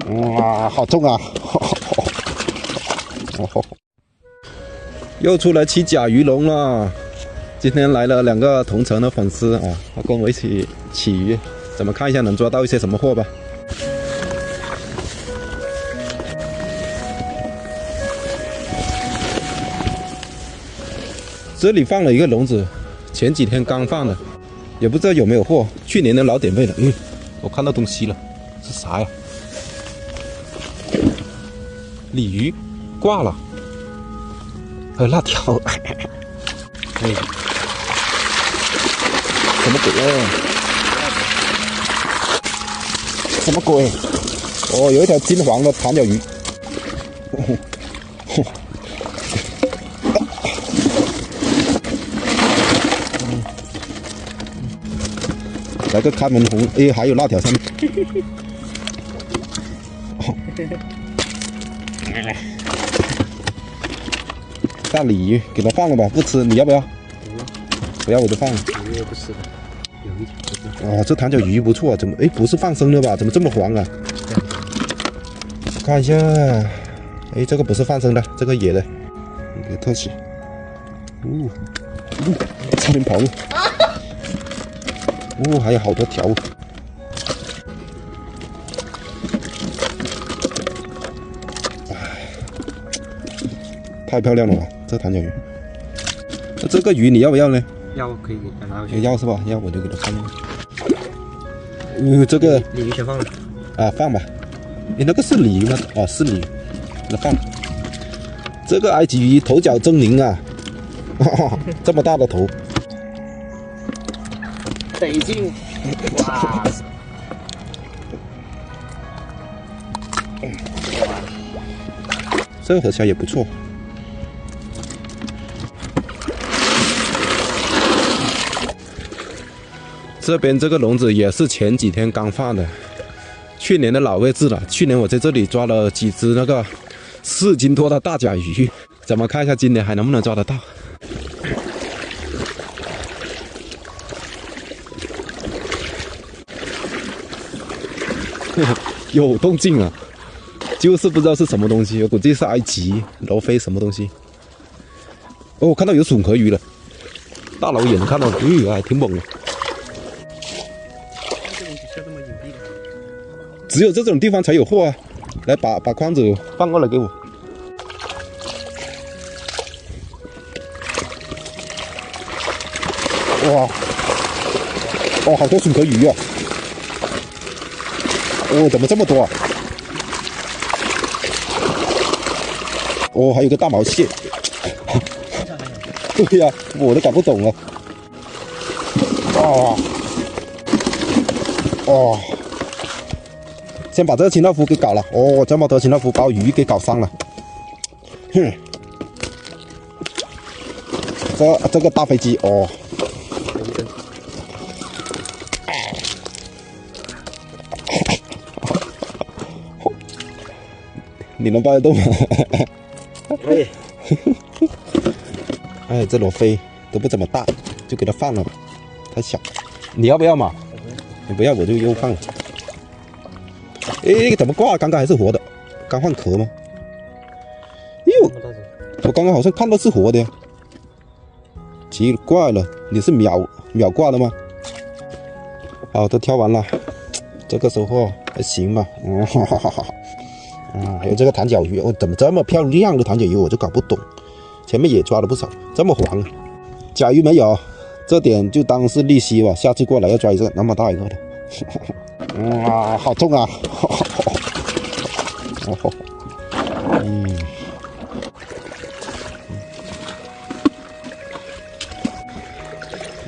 哇，好重啊！又出来起甲鱼笼了。今天来了2个同城的粉丝啊，他跟我一起起鱼，咱们看一下能抓到一些什么货吧。这里放了一个笼子，前几天刚放的，也不知道有没有货。去年的老点位了。我看到东西了，是啥呀？鲤鱼挂了，还有辣条。什么鬼啊？什么鬼？哦，有一条金黄的弹脚鱼。来个开门红，还有辣条上面。大鲤鱼给它放了吧，不吃，你要不要？不要我就放了。鱼也不吃的，有一条。哇，这弹脚鱼不错啊，怎么不是放生的吧？怎么这么黄啊？看一下，这个不是放生的，这个野的，给特写。差点跑路。还有好多条。太漂亮了吧，这弹脚鱼。那这个鱼你要不要呢？要，可以拿回去。要是吧？要我就给它放进去。这个鲤鱼先放了。啊，放吧。那个是鲤鱼吗？哦，是鲤鱼，那放。这个埃及鱼头角狰狞啊，这么大的头。得劲！哇！这个河虾也不错。这边这个笼子也是前几天刚放的，去年的老位置了。去年我在这里抓了几只那个4斤多的大甲鱼，咱们看一下今年还能不能抓得到。有动静啊，就是不知道是什么东西，我估计是埃及罗非什么东西。我看到有笋壳鱼了，大老远看到，还挺猛的。只有这种地方才有货啊！来，把筐子放过来给我。哇！好多笋壳鱼啊！怎么这么多啊？还有个大毛蟹。对呀，我都搞不懂了。先把这个清道夫给搞了。这么多清道夫把鱼给搞伤了。这个大飞机你能抱得动吗？可以。这罗非都不怎么大，就给它放了吧，太小。你要不要嘛？你不要我就又放了。怎么挂？刚刚还是活的，刚换壳吗？我刚刚好像看到是活的呀。奇怪了，你是秒挂的吗？好，都挑完了，这个收获还行吧。还有这个弹脚鱼，怎么这么漂亮的弹脚鱼，我就搞不懂。前面也抓了不少，这么黄。甲鱼没有，这点就当是利息吧。下次过来要抓一个那么大一个的。好重啊！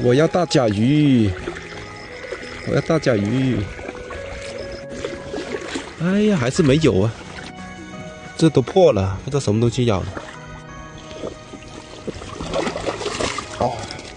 我要大甲鱼，我要大甲鱼。还是没有啊，这都破了，不知道什么东西咬的。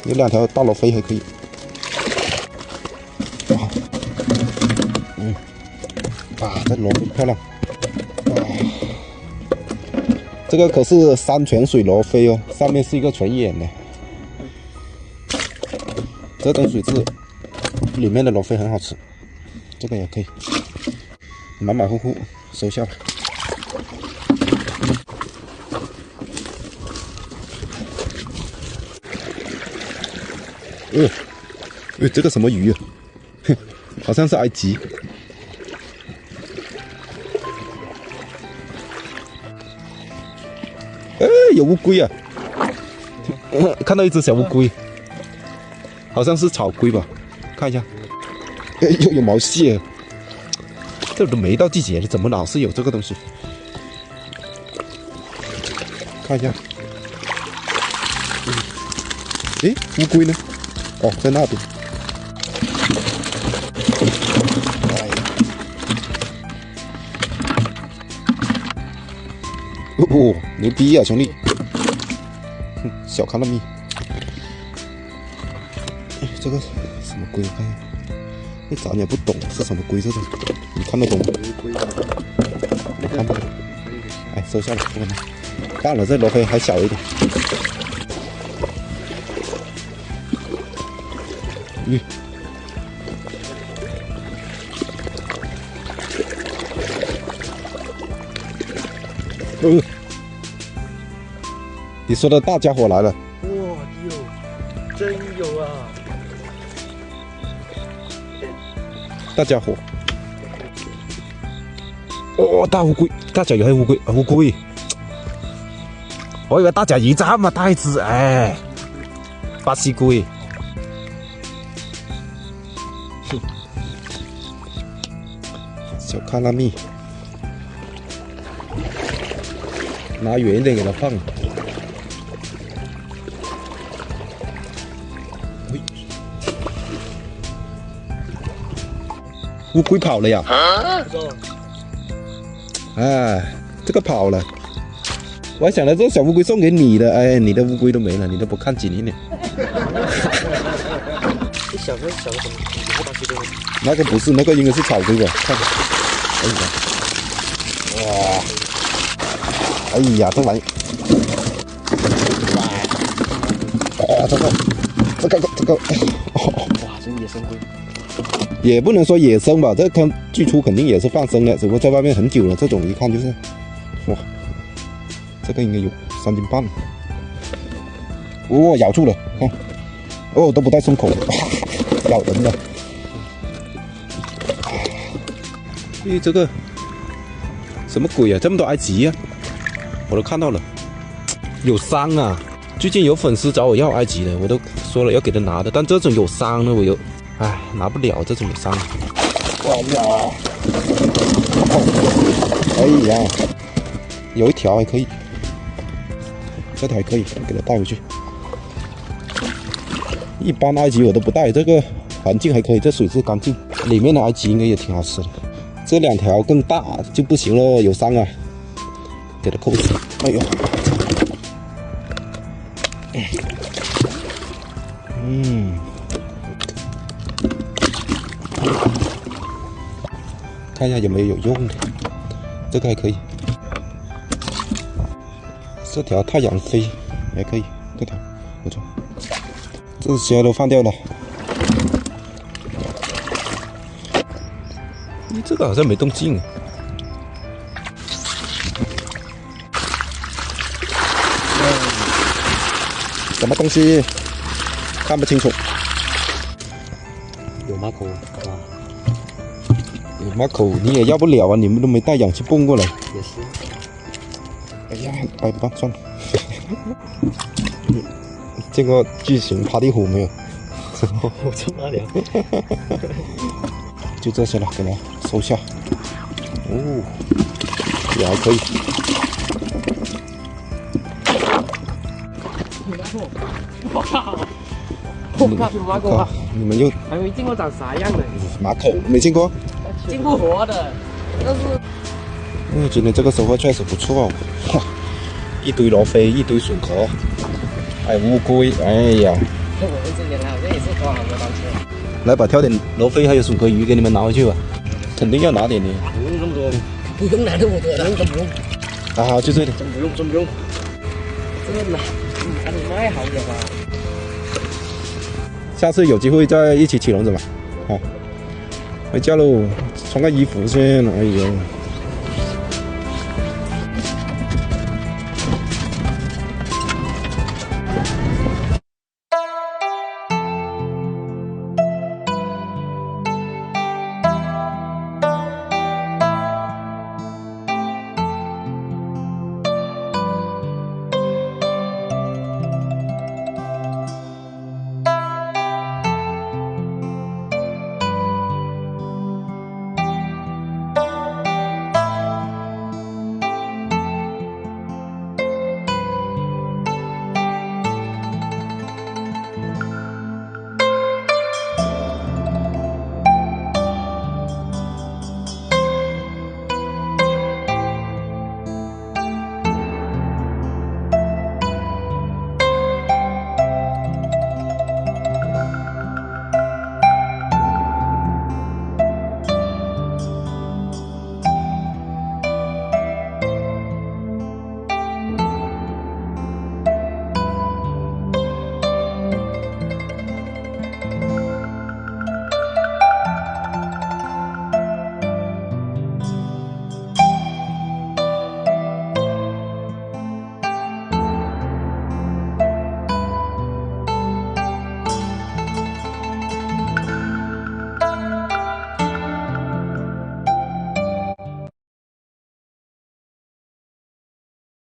有2条大罗非还可以。这罗非漂亮。这个可是山泉水罗非哦，上面是一个纯眼的。这种水质里面的罗非很好吃，这个也可以，马马虎虎收下吧。这个什么鱼啊？好像是埃及。有乌龟啊！看到一只小乌龟，好像是草龟吧？看一下，又有毛蟹，这都没到季节了，怎么老是有这个东西？看一下，乌龟呢？哦，在那边。哦，牛逼啊，兄弟！小卡拉米，这个什么龟？我看一下，那咱也不懂是什么龟，这种你看得懂吗？我看不懂。哎，收下了，不管它。淡了，这罗非还小一点。你说的大家伙来了！哇，有，真有啊！大家伙，哦，大乌龟，大甲鱼还有乌龟，乌龟，我以为大甲鱼这么大一只，哎，巴西龟，小卡拉米，拿远一点给它放。乌龟跑了呀！哎，这个跑了，我还想着这小乌龟送给你的，哎，你的乌龟都没了，你都不看紧一点。这小个什么？什么东西的？那个不是，那个应该是草龟吧？看，哎呀，哇，哎呀，这玩意，哇，这个，哇，这野生龟。也不能说野生吧，这它最初肯定也是放生的，只不过在外面很久了。这种一看就是，哇，这个应该有3斤半。哦，咬住了，看，哦，都不带松口，咬人的。这个什么鬼啊？这么多埃及啊！我都看到了，有伤啊！最近有粉丝找我要埃及的，我都说了要给他拿的，但这种有伤的我有。哎，拿不了这种伤。哎呀，哎呀，有一条还可以，这条还可以，给它带回去。一般埃及我都不带，这个环境还可以，这水质干净，里面的埃及应该也挺好吃的。这2条更大就不行了，有伤啊，给它扣死。哎呦，看一下有没有有用的，这个还可以。这条太阳飞也可以，这条不错。这些都放掉了。这个好像没动静。什么东西？看不清楚。有马口啊！有马口你也要不了啊！你们都没带氧气泵过来。也是。哎呀，掰不断，算了。见过巨型趴地虎没有？我这么凉。就这些了，给它收下。哦，也还可以。我靠！我靠，有马口啊！你们又还没见过长啥样的。马口没见过？见过活的，但是。今天这个收获确实不错哦。哇，一堆罗非，一堆笋壳，还有乌龟，哎呀！我们这边好像也是抓好多单车。来吧，挑点罗非还有笋壳鱼给你们拿回去吧，肯定要拿点的。不用这么多，不用拿这么多，真不用。啊，就这点。真不用，真不用。这个拿你卖好点吧。下次有机会再一起起笼子吧。好，回家喽，穿个衣服先。哎呦。